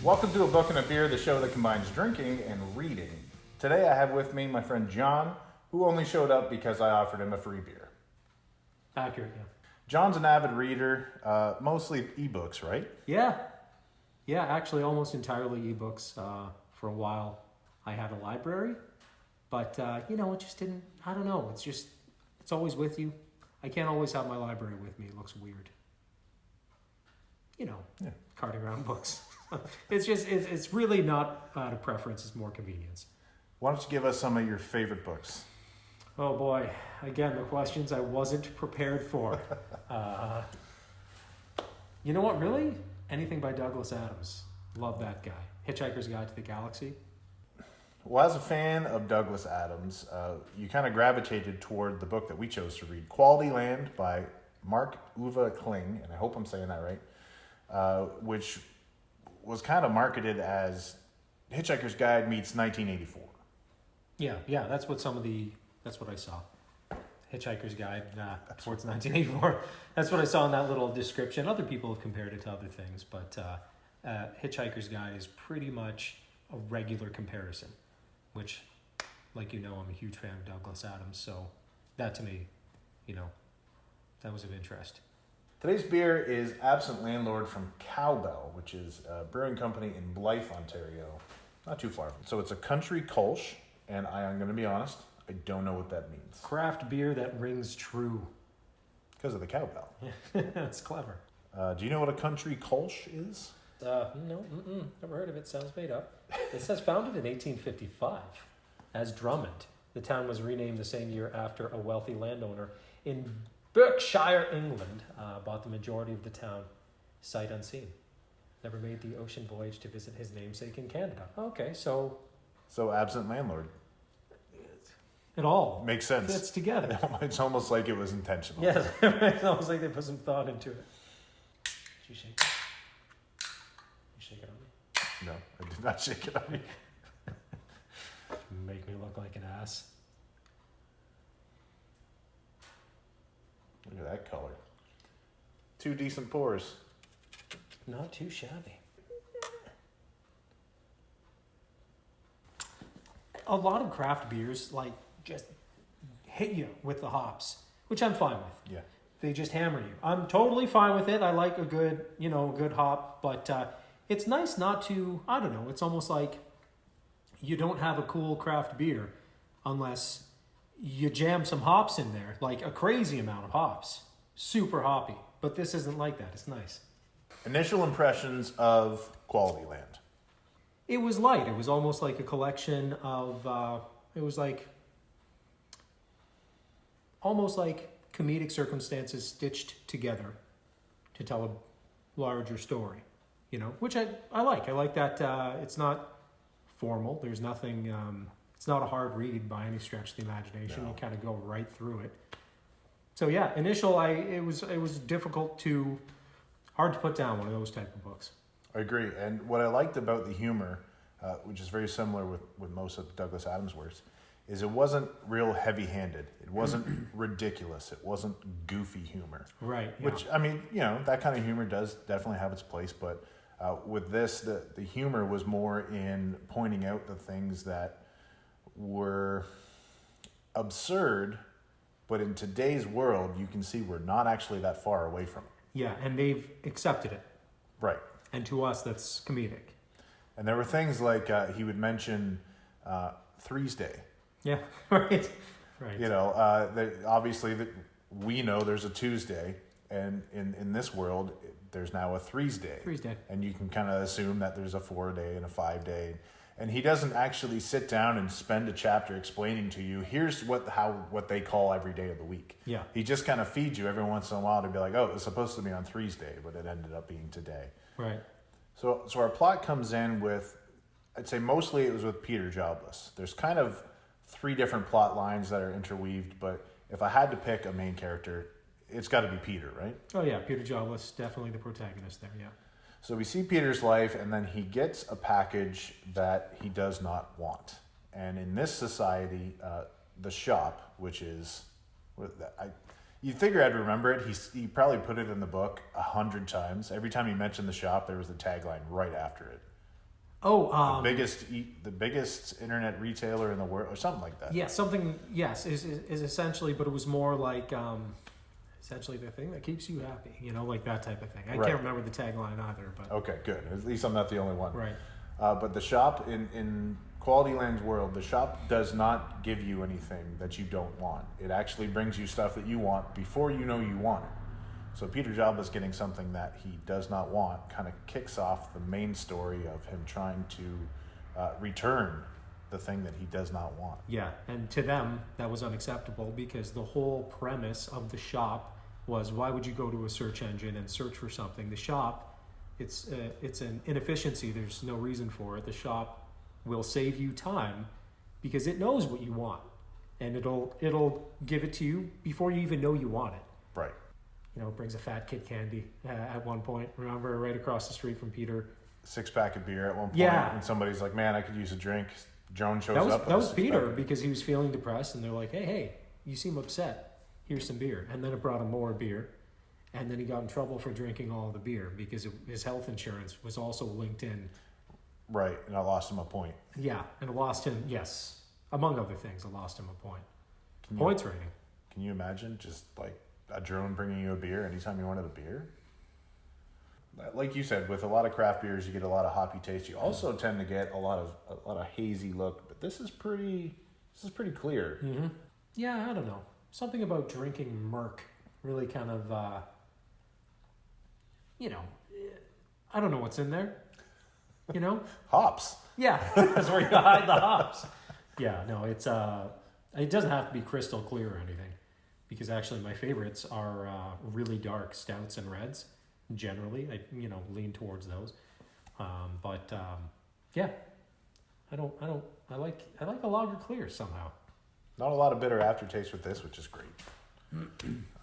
Welcome to A Book and a Beer, the show that combines drinking and reading. Today I have with me my friend John, who only showed up because I offered him a free beer. Accurate, yeah. John's an avid reader, mostly ebooks, right? Yeah, actually almost entirely ebooks. For a while I had a library, but it just didn't, I don't know, it's always with you. I can't always have my library with me, it looks weird. Carting around books. It's really not out of preference, it's more convenience. Why don't you give us some of your favorite books? Oh boy, again, the questions I wasn't prepared for. You know what, really? Anything by Douglas Adams. Love that guy. Hitchhiker's Guide to the Galaxy. Well, as a fan of Douglas Adams, you kind of gravitated toward the book that we chose to read, QualityLand by Marc-Uwe Kling, and I hope I'm saying that right, which was kind of marketed as Hitchhiker's Guide meets 1984. Yeah, that's what that's what I saw. Hitchhiker's Guide towards 1984. That's what I saw in that little description. Other people have compared it to other things, but Hitchhiker's Guide is pretty much a regular comparison, which, like I'm a huge fan of Douglas Adams, so that to me, that was of interest. Today's beer is Absent Landlord from Cowbell, which is a brewing company in Blythe, Ontario. Not too far from it. So it's a country Kolsch, and I'm going to be honest, I don't know what that means. Craft beer that rings true. Because of the cowbell. That's clever. Do you know what a country Kolsch is? No, never heard of it. Sounds made up. It says founded in 1855 as Drummond. The town was renamed the same year after a wealthy landowner in Berkshire, England, bought the majority of the town sight unseen. Never made the ocean voyage to visit his namesake in Canada. Okay, so Absent Landlord. It all makes sense. Fits together. It's almost like it was intentional. Yes, it's almost like they put some thought into it. Did you shake it? You shake it on me? No, I did not shake it on you. Make me look like an ass. Look at that color. 2 decent pours. Not too shabby. A lot of craft beers just hit you with the hops, which I'm fine with. Yeah. They just hammer you. I'm totally fine with it. I like a good, good hop, but it's nice not to, I don't know, it's almost like you don't have a cool craft beer unless you jam some hops in there, like a crazy amount of hops. Super hoppy. But this isn't like that. It's nice. Initial impressions of QualityLand. It was light. It was almost like a collection of, almost like comedic circumstances stitched together to tell a larger story, which I like. I like that it's not formal. There's nothing, it's not a hard read by any stretch of the imagination. No. You kind of go right through it. So yeah, it was hard to put down one of those type of books. I agree. And what I liked about the humor, which is very similar with most of Douglas Adams' works, is it wasn't real heavy-handed. It wasn't ridiculous. It wasn't goofy humor. Right. Yeah. Which, that kind of humor does definitely have its place, but with this, the humor was more in pointing out the things that were absurd, but in today's world, you can see we're not actually that far away from it. Yeah, and they've accepted it. Right. And to us, that's comedic. And there were things like he would mention Threes Day. Yeah, right. Obviously that we know there's a Tuesday, and in this world, there's now a Threes Day. Threes Day. And you can kind of assume that there's a 4-day and a 5-day. And he doesn't actually sit down and spend a chapter explaining to you, here's what they call every day of the week. Yeah. He just kind of feeds you every once in a while to be like, oh, it's supposed to be on Threes Day, but it ended up being today. Right. So our plot comes in with, I'd say mostly it was with Peter Jobless. There's kind of 3 different plot lines that are interweaved, but if I had to pick a main character, it's got to be Peter, right? Oh yeah, Peter Jobless, definitely the protagonist there, yeah. So we see Peter's life, and then he gets a package that he does not want. And in this society, the shop, which is, you'd figure I'd remember it. He probably put it in the book 100 times. Every time he mentioned the shop, there was the tagline right after it. Oh, the biggest internet retailer in the world, or something like that. Yeah, something. Yes, is essentially, but it was more like essentially the thing that keeps you happy. You know, like that type of thing. I Right. can't remember the tagline either, but Okay, good. At least I'm not the only one. right. But the shop in QualityLand's world, the shop does not give you anything that you don't want. It actually brings you stuff that you want before you know you want it. So Peter Jabba's getting something that he does not want kind of kicks off the main story of him trying to return the thing that he does not want. Yeah, and to them that was unacceptable because the whole premise of the shop was why would you go to a search engine and search for something? The shop, it's an inefficiency. There's no reason for it. The shop will save you time because it knows what you want, and it'll give it to you before you even know you want it. Right. You know, it brings a fat kid candy at one point. Remember, right across the street from Peter. 6-pack of beer at one point. Yeah. And somebody's like, man, I could use a drink. Joan shows That was, up. with that a was 6-pack Peter of- because he was feeling depressed, and they're like, hey, you seem upset. Here's some beer. And then it brought him more beer. And then he got in trouble for drinking all the beer because his health insurance was also linked in. Right, and I lost him a point. Yeah, and it lost him, yes, among other things, it lost him a point. Can you, Points rating. Can you imagine just like a drone bringing you a beer anytime you wanted a beer? Like you said, with a lot of craft beers, you get a lot of hoppy taste. You also tend to get a lot of hazy look, but this is pretty clear. Mm-hmm. Yeah, I don't know. Something about drinking Merc really kind of, I don't know what's in there. You know? Hops. Yeah, that's where you hide the hops. Yeah, no, it's it doesn't have to be crystal clear or anything, because actually my favorites are really dark stouts and reds. Generally, I lean towards those. Yeah, I like a lager clear somehow. Not a lot of bitter aftertaste with this, which is great.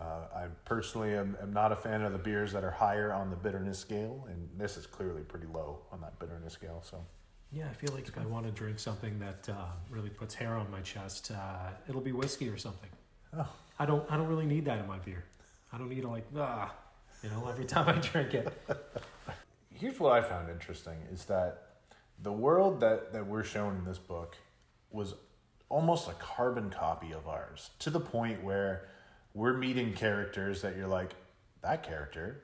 I personally am not a fan of the beers that are higher on the bitterness scale, and this is clearly pretty low on that bitterness scale. So, yeah, I feel like if I want to drink something that really puts hair on my chest, it'll be whiskey or something. Oh. I don't really need that in my beer. I don't need to every time I drink it. Here's what I found interesting is that the world that we're shown in this book was almost a carbon copy of ours, to the point where we're meeting characters that you're like, that character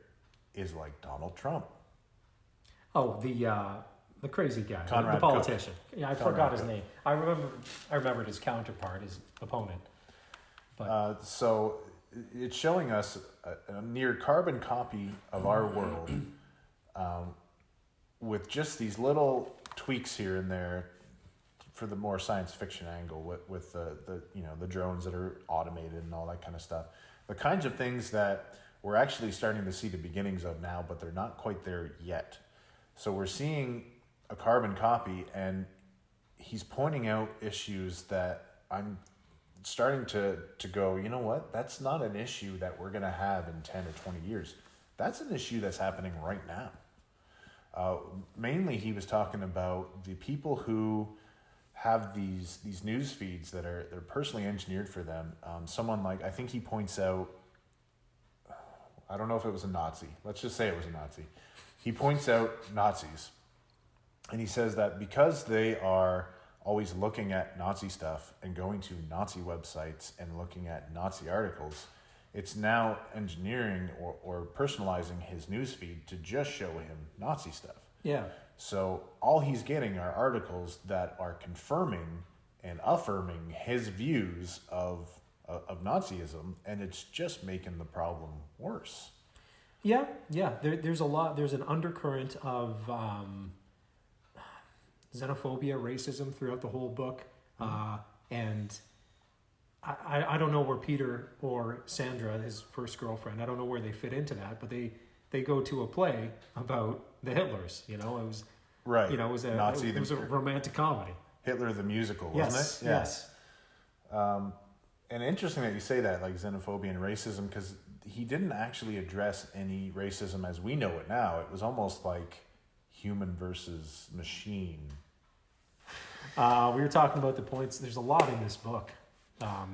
is like Donald Trump. Oh, the crazy guy, Conrad the politician. Cook. Yeah, I Conrad forgot his Cook. name. I remembered his counterpart, his opponent. But So it's showing us a near carbon copy of our world, with just these little tweaks here and there for the more science fiction angle with the drones that are automated and all that kind of stuff. The kinds of things that we're actually starting to see the beginnings of now, but they're not quite there yet. So we're seeing a carbon copy, and he's pointing out issues that I'm starting to go, you know what? That's not an issue that we're going to have in 10 or 20 years. That's an issue that's happening right now. Mainly, he was talking about the people who have these news feeds that they're personally engineered for them. Someone like, I think he points out, I don't know if it was a Nazi. Let's just say it was a Nazi. He points out Nazis, and he says that because they are always looking at Nazi stuff and going to Nazi websites and looking at Nazi articles, it's now engineering or personalizing his newsfeed to just show him Nazi stuff. yeah, So all he's getting are articles that are confirming and affirming his views of Nazism, and it's just making the problem worse. yeah. There's an undercurrent of xenophobia, racism throughout the whole book, and I don't know where Peter or Sandra, his first girlfriend, I don't know where they fit into that, but they go to a play about the Hitlers. It was Right. it was a Nazi, it was a romantic comedy. Hitler the musical, wasn't Yes, it? yes. And interesting that you say that, like xenophobia and racism, because he didn't actually address any racism as we know it now. It was almost like human versus machine. We were talking about the points. There's a lot in this book. Oh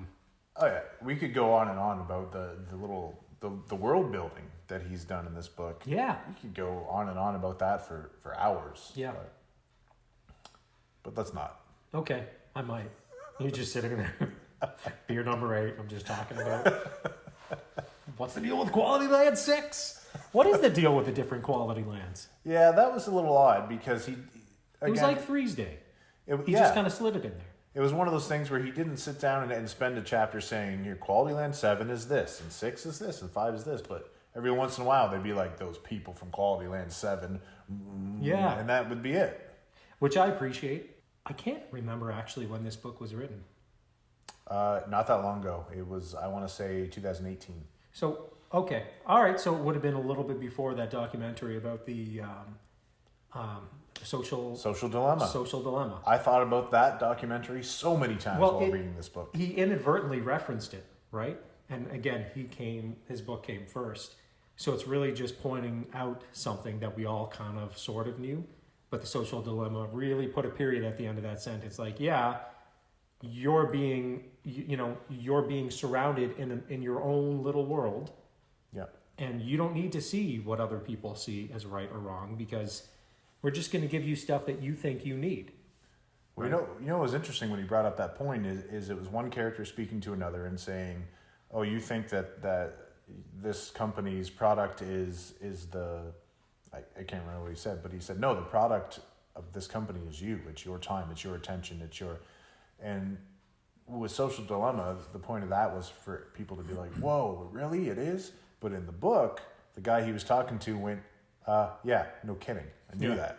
yeah, we could go on and on about the world building that he's done in this book. Yeah. We could go on and on about that for hours. Yeah. But but let's not. Okay, I might. You're just sitting there. Beer number 8. I'm just talking about. What's the deal with Quality Land 6? What is the deal with the different Quality Lands? Yeah, that was a little odd because It was like Three's Day. He just kind of slid it in there. It was one of those things where he didn't sit down and spend a chapter saying, here, Quality Land 7 is this, and 6 is this, and 5 is this. But every once in a while, they'd be like, those people from Quality Land 7. Yeah. And that would be it. Which I appreciate. I can't remember actually when this book was written. Not that long ago. It was, I want to say, 2018. So, okay. All right. So it would have been a little bit before that documentary about the social dilemma. I thought about that documentary so many times while reading this book. He inadvertently referenced it, right? And again, his book came first. So it's really just pointing out something that we all kind of sort of knew. But the social dilemma really put a period at the end of that sentence. Like, yeah, you're being surrounded in your own little world. Yeah. And you don't need to see what other people see as right or wrong, because we're just going to give you stuff that you think you need. Well, you know what was interesting when he brought up that point is it was one character speaking to another and saying, oh, you think that this company's product is the, I can't remember what he said, but he said, no, the product of this company is you. It's your time. It's your attention. And with Social Dilemma, the point of that was for people to be like, whoa, really? It is? But in the book, the guy he was talking to went, yeah, no kidding. I knew that.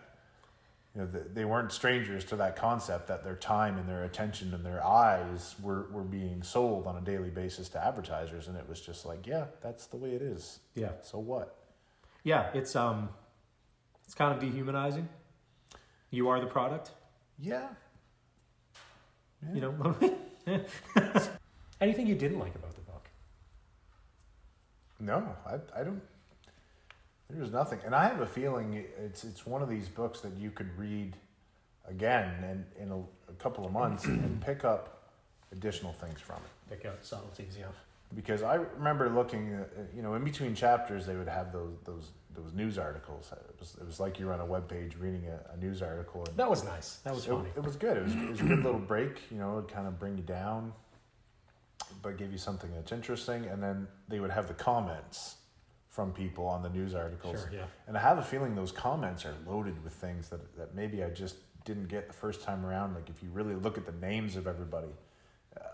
You know, they weren't strangers to that concept that their time and their attention and their eyes were being sold on a daily basis to advertisers. And it was just like, yeah, that's the way it is. Yeah. So what? Yeah, it's kind of dehumanizing. You are the product. Yeah. You know? Anything you didn't like about the book? No, I don't. There was nothing. And I have a feeling it's one of these books that you could read again and in a couple of months and pick up additional things from it. Pick out subtleties, yeah. Because I remember looking, in between chapters, they would have those news articles. It was like you were on a webpage reading a news article. And that was nice. That was funny. It was good. It was a good little break. It would kind of bring you down, but give you something that's interesting. And then they would have the comments from people on the news articles. Sure, yeah. And I have a feeling those comments are loaded with things that maybe I just didn't get the first time around. Like if you really look at the names of everybody,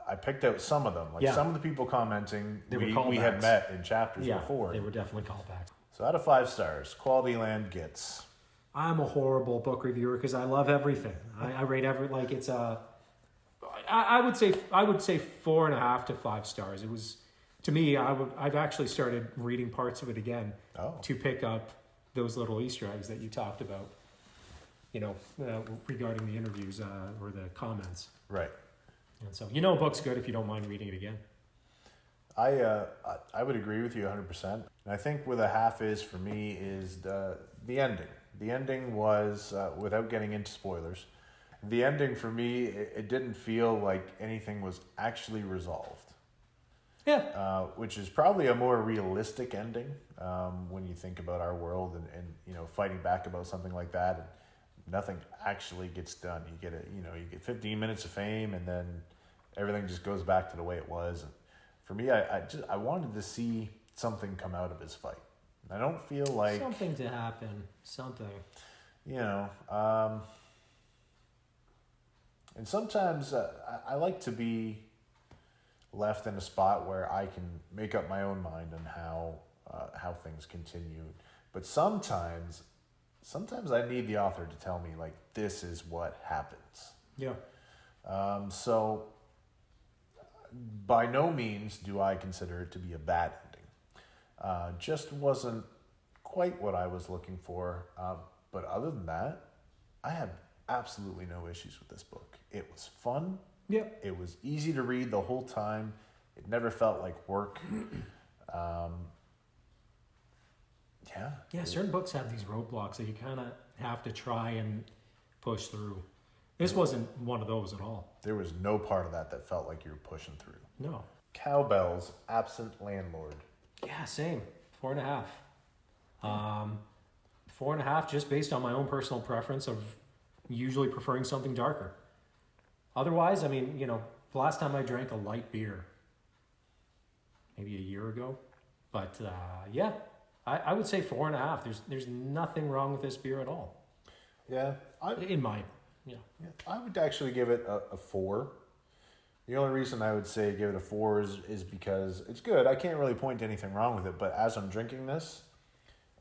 I picked out some of them. Some of the people commenting we had met in chapters before. They were definitely callbacks. So out of 5 stars, Quality Land gets. I'm a horrible book reviewer because I love everything. I rate it's I would say 4.5 to 5 stars. It was, to me, I've actually started reading parts of it again to pick up those little Easter eggs that you talked about. Regarding the interviews or the comments. Right. And so, a book's good if you don't mind reading it again. I would agree with you 100%. And I think where the half is for me is the ending. The ending was, without getting into spoilers, the ending for me, it didn't feel like anything was actually resolved. Yeah. Which is probably a more realistic ending when you think about our world and fighting back about something like that. And nothing actually gets done. You get 15 minutes of fame and then everything just goes back to the way it was. And for me, I wanted to see something come out of his fight. I don't feel like something to happen. Something. And sometimes I like to be left in a spot where I can make up my own mind on how things continue. But sometimes I need the author to tell me, like, this is what happens. Yeah. So by no means do I consider it to be a bad ending. Just wasn't quite what I was looking for. But other than that, I have absolutely no issues with this book. It was fun. Yeah. It was easy to read the whole time. It never felt like work. Yeah, certain books have these roadblocks that you kind of have to try and push through. This wasn't one of those at all. There was no part of that felt like you were pushing through. No. Cowbell's Absent Landlord. Yeah, same. 4.5. 4.5 just based on my own personal preference of usually preferring something darker. Otherwise, I mean, the last time I drank a light beer, maybe a year ago. But yeah, I would say 4.5. There's nothing wrong with this beer at all. Yeah, I would actually give it a 4. The only reason I would say give it a 4 is because it's good. I can't really point to anything wrong with it, but as I'm drinking this,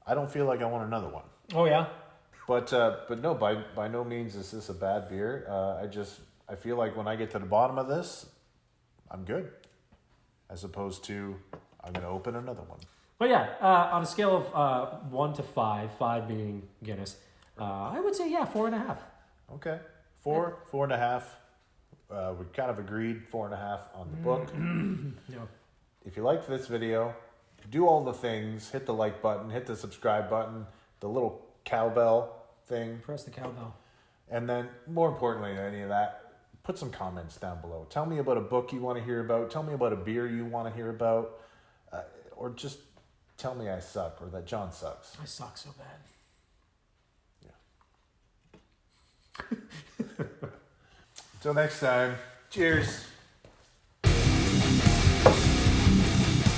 I don't feel like I want another one. Oh yeah. But no, by no means is this a bad beer. I feel like when I get to the bottom of this, I'm good. As opposed to, I'm going to open another one. But yeah, on a scale of 1 to 5, 5 being Guinness, I would say 4.5. Okay, 4.5. We kind of agreed 4.5 on the book. Yeah. If you liked this video, do all the things. Hit the like button, hit the subscribe button, the little cowbell thing. Press the cowbell. And then, more importantly than any of that, put some comments down below. Tell me about a book you want to hear about. Tell me about a beer you want to hear about. Or just tell me I suck or that John sucks. I suck so bad. Yeah. Until next time, cheers.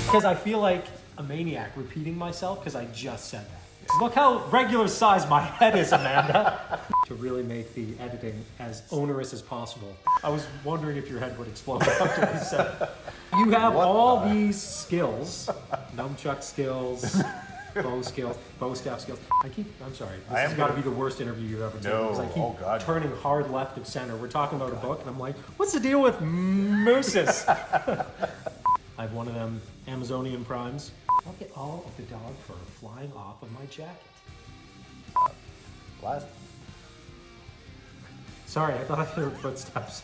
Because I feel like a maniac repeating myself because I just said that. Look how regular size my head is, Amanda. To really make the editing as onerous as possible. I was wondering if your head would explode after I said it. You have these skills, nunchuck skills, bow staff skills. I'm sorry, this has got to be the worst interview you've ever taken. No, I keep turning hard left of center. We're talking about a book, and I'm like, what's the deal with mooses? I have one of them Amazonian primes. I'll get all of the dog fur flying off of my jacket. Sorry, I thought I heard footsteps.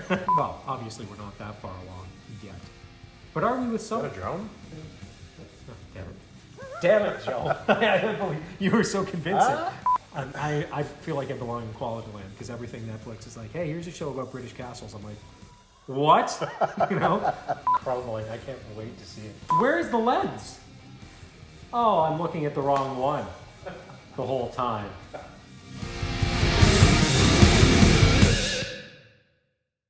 Well, obviously we're not that far along yet. But are we with some... Is that a drone? Oh, damn it, Joe. I can't believe you were so convincing. I feel like I belong in QualityLand because everything Netflix is like, hey, here's a show about British castles. I'm like, what? Crumbling. I can't wait to see it. Where's the lens? Oh, I'm looking at the wrong one the whole time.